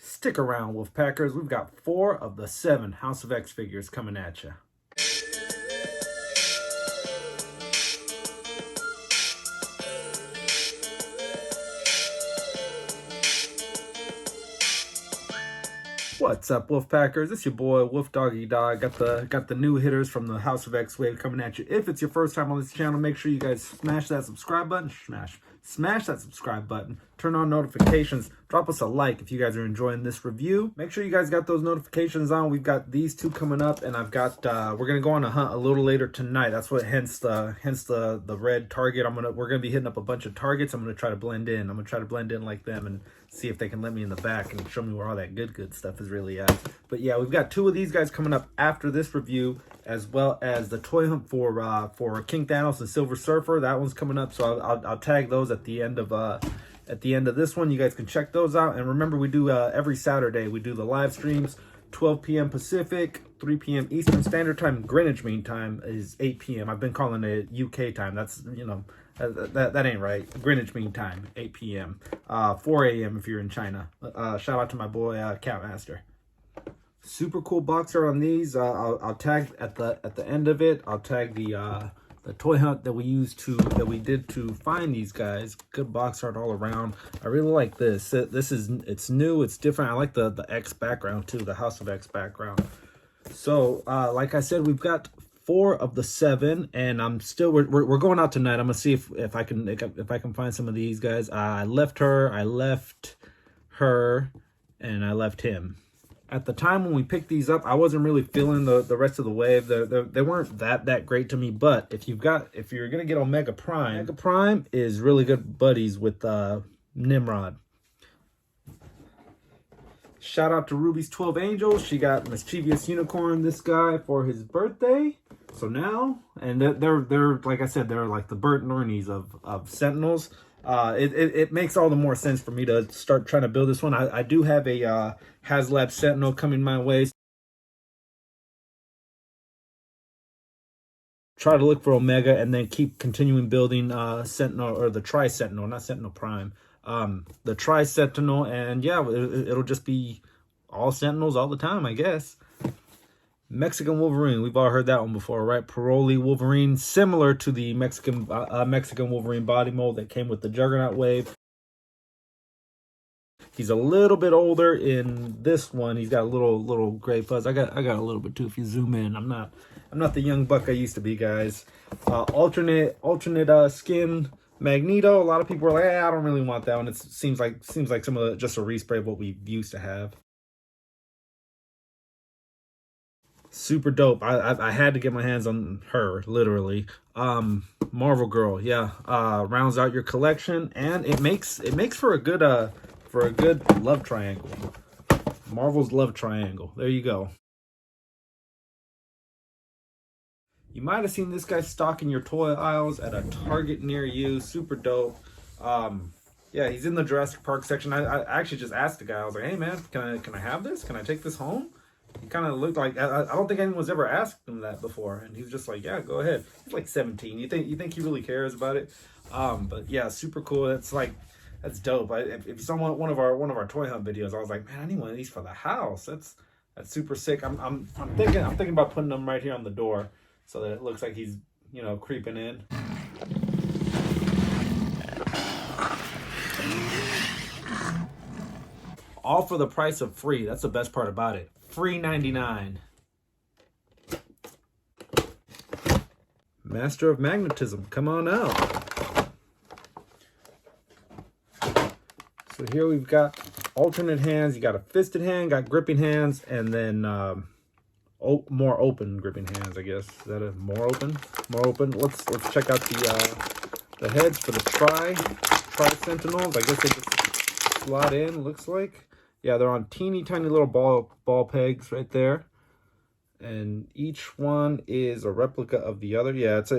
Stick around, Wolfpackers. We've got 4 of the 7 House of X figures coming at you. What's up, Wolfpackers? It's your boy Wolf Doggy Dog. Got the new hitters from the House of X wave coming at you. If it's your first time on this channel, make sure you guys smash that subscribe button. Smash that subscribe button. Turn on notifications. Drop us a like if you guys are enjoying this review. Make sure you guys got those notifications on. We've got these 2 coming up, and I've got we're gonna go on a hunt a little later tonight. That's what hence the red target. We're gonna be hitting up a bunch of targets. I'm gonna try to blend in. I'm gonna try to blend in like them and see if they can let me in the back and show me where all that good stuff is really at. But yeah, we've got 2 of these guys coming up after this review, as well as the toy hunt for King Thanos and Silver Surfer. That one's coming up, so I'll tag those at the end of this one. You guys can check those out. And remember, we do every Saturday we do the live streams, 12 p.m. Pacific, 3 p.m. Eastern Standard Time. Greenwich Mean Time is 8 p.m. I've been calling it UK time. That's, you know, that ain't right. Greenwich Mean Time, 8 p.m. 4 a.m. if you're in China. Shout out to my boy Catmaster. Super cool boxer on these. I'll tag at the end of it. I'll tag the toy hunt that we did to find these guys. Good box art all around. I really like this. It's new, it's different. I like the X background too, the House of X background. So like I said, we've got 4 of the 7, and we're going out tonight. I'm gonna see if I can find some of these guys. I left her, and I left him. At the time when we picked these up, I wasn't really feeling the rest of the wave. They weren't that great to me. But if you're gonna get Omega Prime is really good buddies with Nimrod. Shout out to Ruby's 12 Angels. She got Mischievous Unicorn, this guy, for his birthday. So now, and they're like I said, they're like the Bert and Ernie's of Sentinels. It makes all the more sense for me to start trying to build this one. I do have a HasLab Sentinel coming my way. Try to look for Omega and then keep continuing building Sentinel, or the Tri-Sentinel, not Sentinel Prime. The Tri-Sentinel, and yeah, it'll just be all Sentinels all the time, I guess. Mexican Wolverine, we've all heard that one before, right? Parolee Wolverine, similar to the Mexican Wolverine body mold that came with the Juggernaut wave. He's a little bit older in this one. He's got a little gray fuzz. I got a little bit too if you zoom in. I'm not the young buck I used to be, guys. Alternate skin Magneto. A lot of people are like, I don't really want that one. It seems like some of just a respray of what we used to have. Super dope. I had to get my hands on her, literally. Marvel Girl, yeah. Rounds out your collection, and it makes for a good love triangle. Marvel's love triangle. There you go. You might have seen this guy stocking your toy aisles at a Target near you. Super dope. Yeah, he's in the Jurassic Park section. I actually just asked the guy. I was like, hey man, can I have this? Can I take this home? He kind of looked like, I don't think anyone's ever asked him that before, and he was just like, yeah, go ahead. He's like 17. You think he really cares about it? But yeah, super cool. That's dope. If you saw one of our toy hunt videos, I was like, man, I need one of these for the house. That's super sick. I'm thinking about putting them right here on the door so that it looks like he's, you know, creeping in. All for the price of free. That's the best part about it. Free 99. Master of Magnetism, come on out. So here we've got alternate hands. You got a fisted hand, got gripping hands, and then more open gripping hands, I guess. Is that a more open? More open. Let's check out the heads for the Tri Sentinels. I guess they just slot in, looks like. Yeah, they're on teeny tiny little ball pegs right there, and each one is a replica of the other. Yeah, it's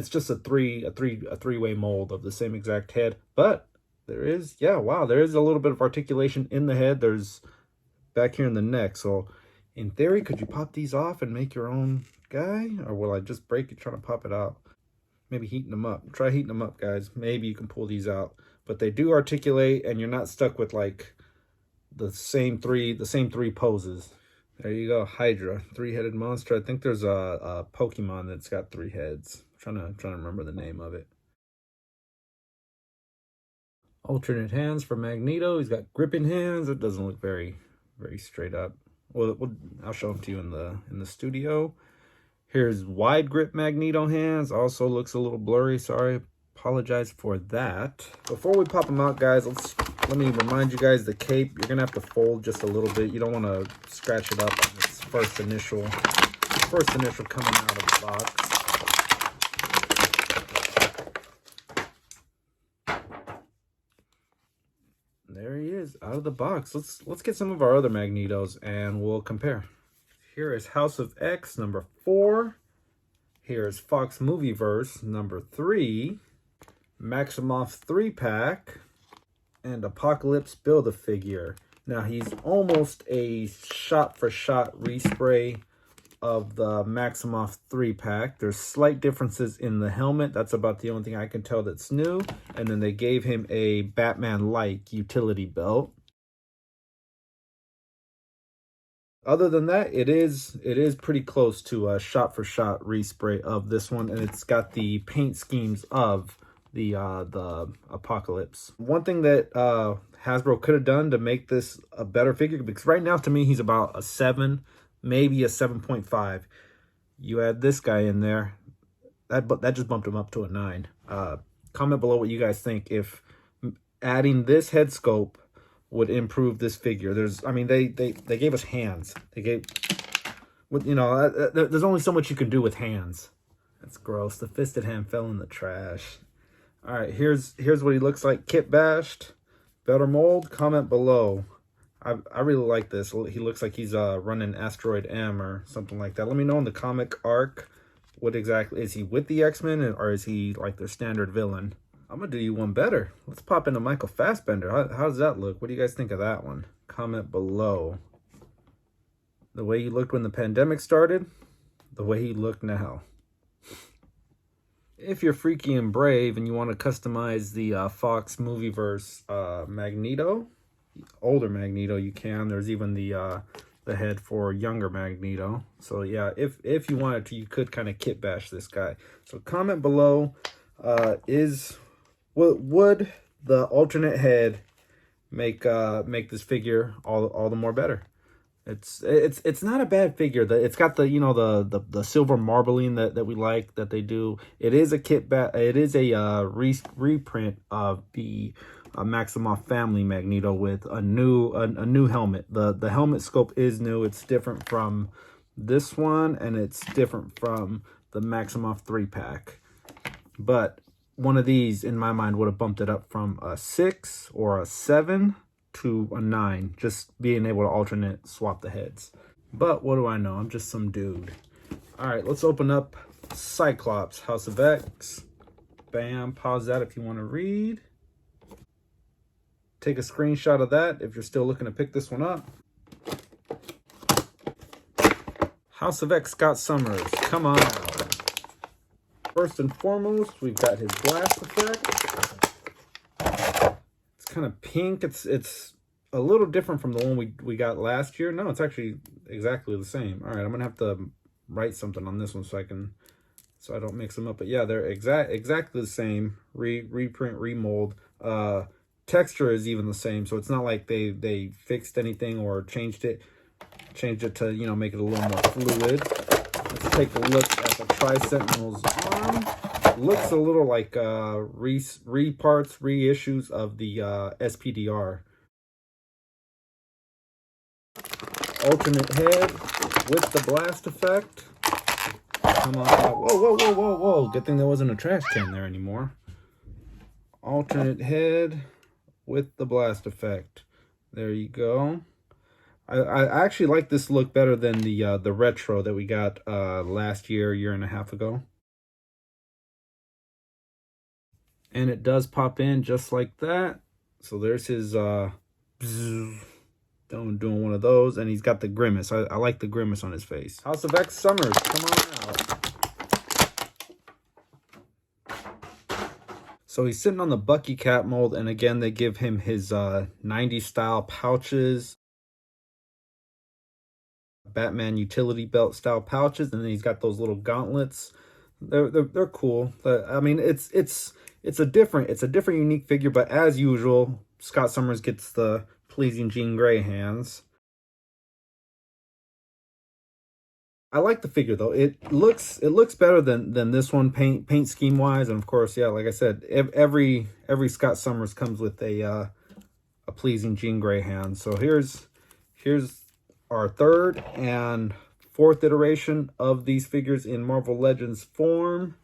just a three-way mold of the same exact head. But there is, yeah, wow, there is a little bit of articulation in the head. There's back here in the neck. So in theory, could you pop these off and make your own guy, or will I just break it trying to pop it out? maybe heating them up. Try heating them up, guys. Maybe you can pull these out. But they do articulate, and you're not stuck with like the same three poses. There you go, Hydra, three-headed monster. I think there's a Pokemon that's got 3 heads. I'm trying to remember the name of it. Alternate hands for Magneto. He's got gripping hands. It doesn't look very straight up. Well, I'll show them to you in the studio. Here's wide grip Magneto hands. Also looks a little blurry. Sorry, apologize for that. Before we pop them out, guys, let me remind you guys the cape. You're gonna have to fold just a little bit. You don't want to scratch it up on this first initial coming out of the box. There he is, out of the box. Let's get some of our other Magnetos and we'll compare. Here is House of X number 4. Here is Fox Movieverse number 3. Maximoff 3-pack. And Apocalypse Build-A-Figure. Now he's almost a shot-for-shot respray of the Maximoff 3-pack. There's slight differences in the helmet. That's about the only thing I can tell that's new. And then they gave him a Batman-like utility belt. Other than that, it is pretty close to a shot-for-shot respray of this one, and it's got the paint schemes of the Apocalypse. One thing that Hasbro could have done to make this a better figure, because right now to me he's about a 7, maybe a 7.5. You add this guy in there, that just bumped him up to a 9. Comment below what you guys think if adding this head sculpt would improve this figure. They gave us hands. They gave, there's only so much you can do with hands. That's gross. The fisted hand fell in the trash. All right, here's what he looks like kit bashed. Better mold, comment below. I really like this. He looks like he's running Asteroid M or something like that. Let me know in the comic arc what exactly, is he with the X-Men or is he like their standard villain? I'm gonna do you one better. Let's pop into Michael Fassbender. How does that look? What do you guys think of that one? Comment below. The way he looked when the pandemic started, the way he looked now. If you're freaky and brave and you want to customize the Fox Movieverse Magneto, older Magneto, you can. There's even the head for younger Magneto. So yeah, if you wanted to, you could kind of kit bash this guy. So comment below. Would the alternate head make this figure all the more better? It's not a bad figure. It's got the silver marbling that we like that they do. It is a reprint of the Maximoff family Magneto with a new helmet. The helmet scope is new. It's different from this one and it's different from the Maximoff 3-pack. But one of these, in my mind, would have bumped it up from a 6 or a 7 to a 9. Just being able to alternate swap the heads. But what do I know? I'm just some dude. All right, let's open up Cyclops, House of X. Bam, pause that if you want to read. Take a screenshot of that if you're still looking to pick this one up. House of X Scott Summers, come on out. First and foremost, we've got his blast effect. It's kind of pink. It's a little different from the one we got last year. No, it's actually exactly the same. All right, I'm gonna have to write something on this one so I don't mix them up. But yeah, they're exactly the same. Reprint, remold. Texture is even the same, so it's not like they fixed anything or changed it to make it a little more fluid. Let's take a look at the Tri-Sentinel's arm. Looks a little like reissues of the SPDR. Alternate head with the blast effect. Come on out. Whoa. Good thing there wasn't a trash can there anymore. Alternate head with the blast effect. There you go. I actually like this look better than the retro that we got last year and a half ago. And it does pop in just like that. So there's his doing one of those, and he's got the grimace. I like the grimace on his face. House of X Summers, come on out. So he's sitting on the Bucky cap mold, and again, they give him his 90s style pouches, Batman utility belt style pouches, and then he's got those little gauntlets. They're cool. But I mean, it's a different unique figure. But as usual, Scott Summers gets the pleasing Jean Grey hands. I like the figure though. It looks better than this one paint scheme wise, and of course, yeah, like I said, every Scott Summers comes with a pleasing Jean Grey hand. So here's our third and fourth iteration of these figures in Marvel Legends form.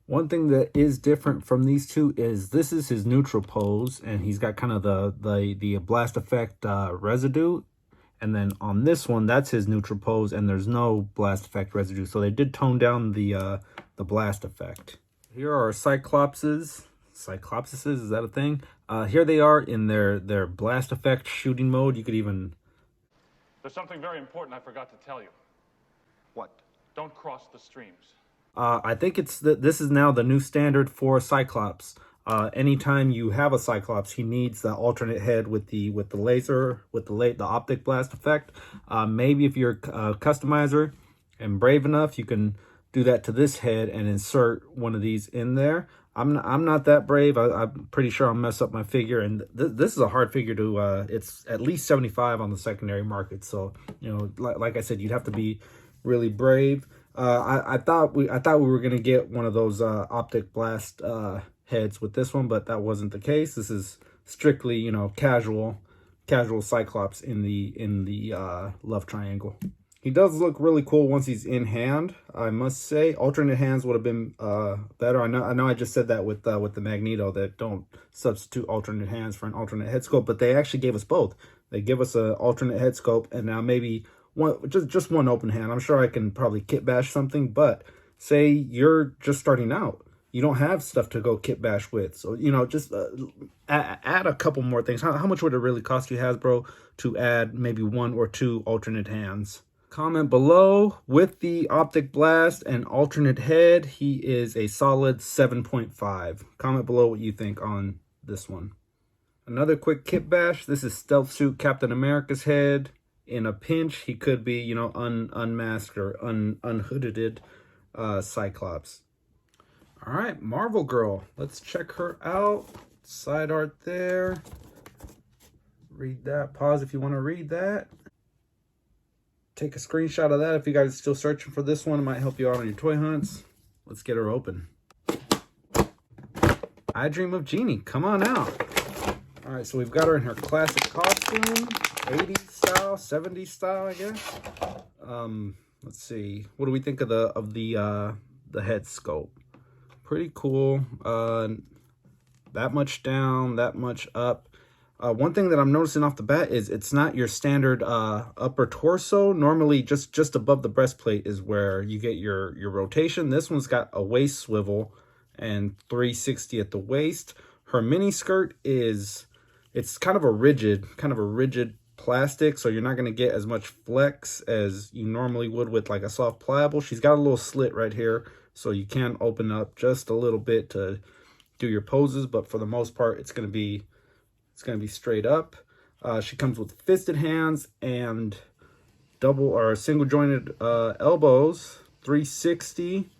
One thing that is different from these two is this is his neutral pose, and he's got kind of the blast effect residue. And then on this one, that's his neutral pose, and there's no blast effect residue. So they did tone down the blast effect. Here are Cyclopses. Cyclopses, is that a thing? Here they are in their blast effect shooting mode. You could even... There's something very important I forgot to tell you. What? Don't cross the streams. I think this is now the new standard for Cyclops. Anytime you have a Cyclops, he needs the alternate head with the laser, with the optic blast effect. Maybe if you're a customizer and brave enough, you can do that to this head and insert one of these in there. I'm not that brave. I'm pretty sure I'll mess up my figure, and this is a hard figure to. It's at least 75 on the secondary market. So you know, like I said, you'd have to be really brave. I thought we were gonna get one of those optic blast heads with this one, but that wasn't the case. This is strictly, you know, casual Cyclops in the love triangle. He does look really cool once he's in hand, I must say. Alternate hands would have been better. I know I just said that with the Magneto, that don't substitute alternate hands for an alternate head sculpt, but they actually gave us both. They give us an alternate head sculpt, and now maybe just one open hand. I'm sure I can probably kit bash something, but say you're just starting out. You don't have stuff to go kit bash with. So, you know, just add a couple more things. How much would it really cost you, Hasbro, to add maybe one or two alternate hands? Comment below. With the optic blast and alternate head, he is a solid 7.5. Comment below what you think on this one. Another quick kit bash. This is Stealth Suit Captain America's head. In a pinch, he could be, you know, unmasked or unhooded Cyclops. All right, Marvel Girl. Let's check her out. Side art there. Read that. Pause if you want to read that. Take a screenshot of that if you guys are still searching for this one. It might help you out on your toy hunts. Let's get her open. I Dream of Jeannie. Come on out. All right, so we've got her in her classic costume. 80s style, 70s style, I guess. Let's see. What do we think of the head sculpt? Pretty cool. That much down, that much up. One thing that I'm noticing off the bat is it's not your standard upper torso. Normally, just above the breastplate is where you get your rotation. This one's got a waist swivel and 360 at the waist. Her mini skirt it's kind of a rigid plastic, so you're not going to get as much flex as you normally would with like a soft pliable. She's got a little slit right here, so you can open up just a little bit to do your poses, but for the most part, it's going to be straight up. She comes with fisted hands and double or single jointed elbows, 360.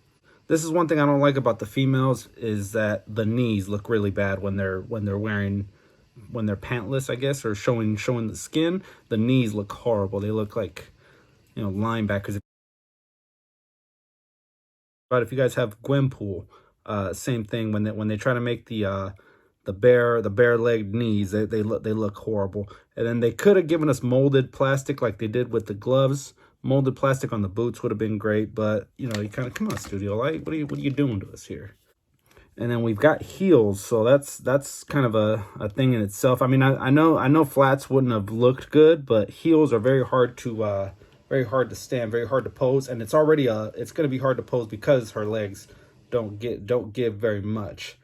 This is one thing I don't like about the females, is that the knees look really bad when they're pantless, I guess, or showing the skin. The knees look horrible. They look like, you know, linebackers. But if you guys have Gwenpool, same thing. When they try to make the bare legged knees, they look horrible. And then they could have given us molded plastic like they did with the gloves. Molded plastic on the boots would have been great, but you know, you kind of, come on, Studio Light, what are you doing to us here? And then we've got heels, so that's kind of a thing in itself. I mean, I know flats wouldn't have looked good, but heels are very hard to stand, very hard to pose, and it's already it's going to be hard to pose because her legs don't give very much.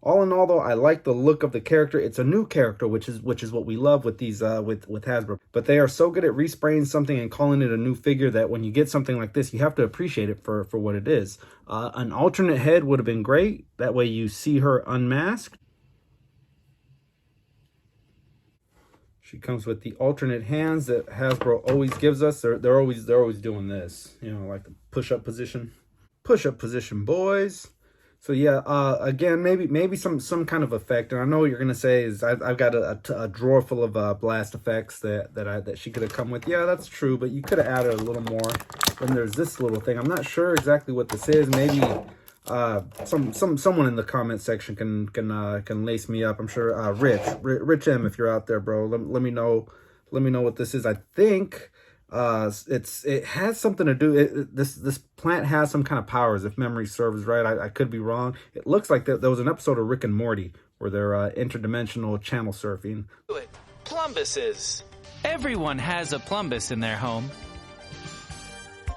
All in all, though, I like the look of the character. It's a new character, which is what we love with these with Hasbro. But they are so good at respraying something and calling it a new figure that when you get something like this, you have to appreciate it for what it is. An alternate head would have been great. That way, you see her unmasked. She comes with the alternate hands that Hasbro always gives us. They're always doing this, you know, like the push-up position. Push-up position, boys. So yeah, again, maybe some kind of effect. And I know what you're gonna say is I've got a drawer full of blast effects that she could have come with. Yeah, that's true, but you could have added a little more. Then there's this little thing. I'm not sure exactly what this is. Maybe someone in the comment section can lace me up. I'm sure Rich M, if you're out there, bro, let me know what this is. I think it has something to do. This plant has some kind of powers, if memory serves right. I could be wrong. It looks like there was an episode of Rick and Morty where they're interdimensional channel surfing. Plumbuses. Everyone has a plumbus in their home.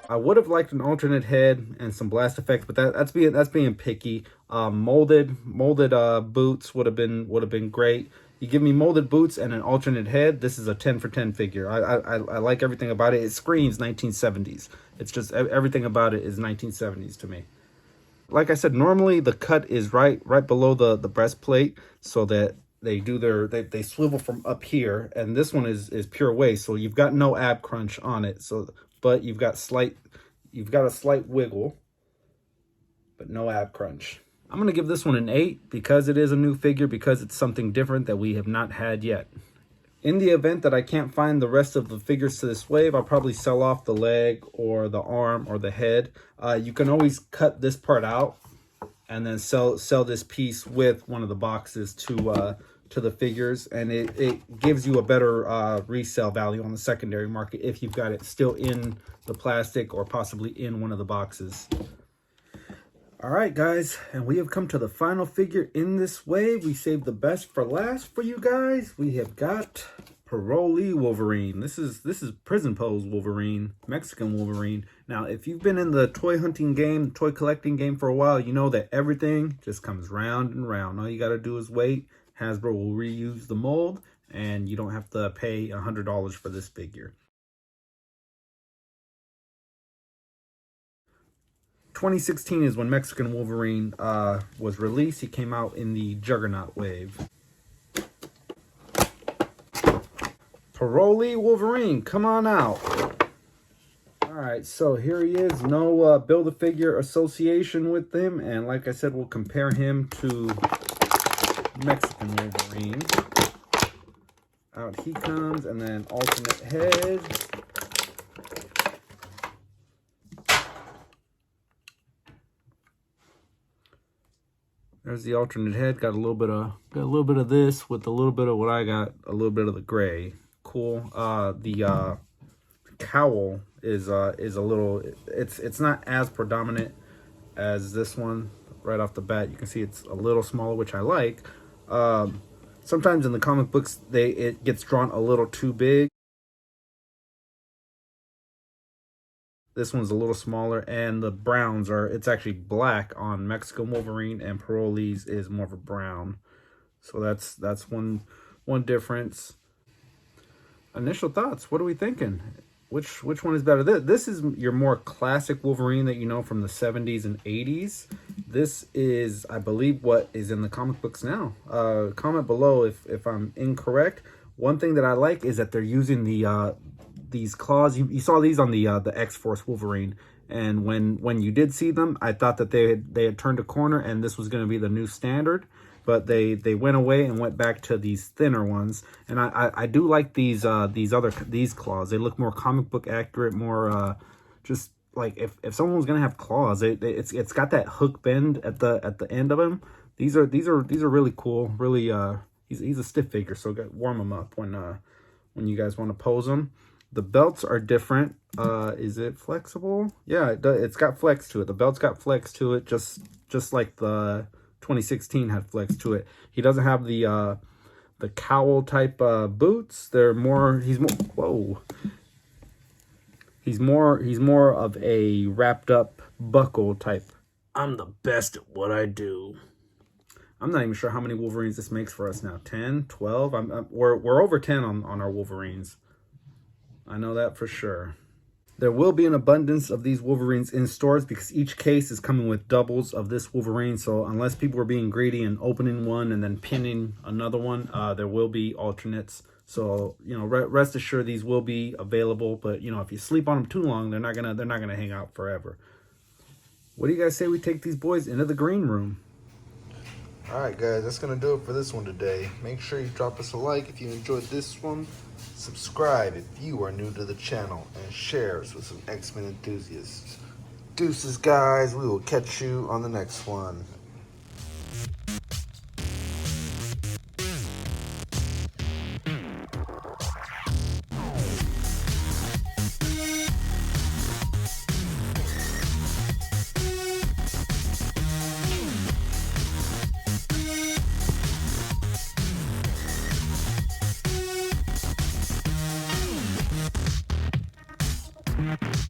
I would have liked an alternate head and some blast effects, but that's being picky. Molded boots would have been great. You give me molded boots and an alternate head, this is a 10 for 10 figure. I like everything about it. It screams 1970s. It's just everything about it is 1970s to me. Like I said, normally the cut is right below the breastplate, so that they swivel from up here, and this one is pure waist, so you've got no ab crunch on it. So, but you've got a slight wiggle, but no ab crunch. I'm going to give this one an 8 because it is a new figure, because it's something different that we have not had yet. In the event that I can't find the rest of the figures to this wave, I'll probably sell off the leg or the arm or the head. You can always cut this part out and then sell this piece with one of the boxes to the figures, and it gives you a better resale value on the secondary market if you've got it still in the plastic or possibly in one of the boxes. All right, guys, and we have come to the final figure in this wave. We saved the best for last for you guys. We have got Parolee Wolverine. This is prison pose Wolverine, Mexican Wolverine. Now, if you've been in the toy hunting game, toy collecting game for a while, you know that everything just comes round and round. All you got to do is wait. Hasbro will reuse the mold, and you don't have to pay $100 for this figure. 2016 is when Mexican Wolverine was released. He came out in the Juggernaut wave. Parolee Wolverine, come on out. Alright, so here he is. No Build-A-Figure association with him. And like I said, we'll compare him to Mexican Wolverine. Out he comes, and then alternate head. There's the alternate head. Got a little bit of this with a little bit of what I got. A little bit of the gray. Cool. The cowl is a little. It's not as predominant as this one. Right off the bat, you can see it's a little smaller, which I like. Sometimes in the comic books, it gets drawn a little too big. This one's a little smaller, and the browns it's actually black on Mexican Wolverine, and Parolee's is more of a brown. So that's one difference. Initial thoughts, what are we thinking? Which one is better? This is your more classic Wolverine that you know from the 70s and 80s. This is, I believe, what is in the comic books now. Comment below if I'm incorrect. One thing that I like is that they're using these claws. You saw these on the X-Force Wolverine, and when you did see them, I thought that they had turned a corner and this was going to be the new standard, but they went away and went back to these thinner ones. And I do like these claws. They look more comic book accurate, more just like if someone was gonna have claws, it's got that hook bend at the end of them. These are really cool. Really, he's a stiff figure, so warm him up when you guys want to pose him. The belts are different. Is it flexible? Yeah, it's got flex to it. The belt's got flex to it, just like the 2016 had flex to it. He doesn't have the cowl type boots. He's more of a wrapped up buckle type. I'm the best at what I do. I'm not even sure how many Wolverines this makes for us now. 10, 12? We're over 10 on our Wolverines. I know that for sure. There will be an abundance of these Wolverines in stores because each case is coming with doubles of this Wolverine. So unless people are being greedy and opening one and then pinning another one, there will be alternates. So, you know, rest assured these will be available. But, you know, if you sleep on them too long, they're not gonna hang out forever. What do you guys say we take these boys into the green room? Alright guys, that's going to do it for this one today. Make sure you drop us a like if you enjoyed this one, subscribe if you are new to the channel, and share us with some X-Men enthusiasts. Deuces guys, we will catch you on the next one.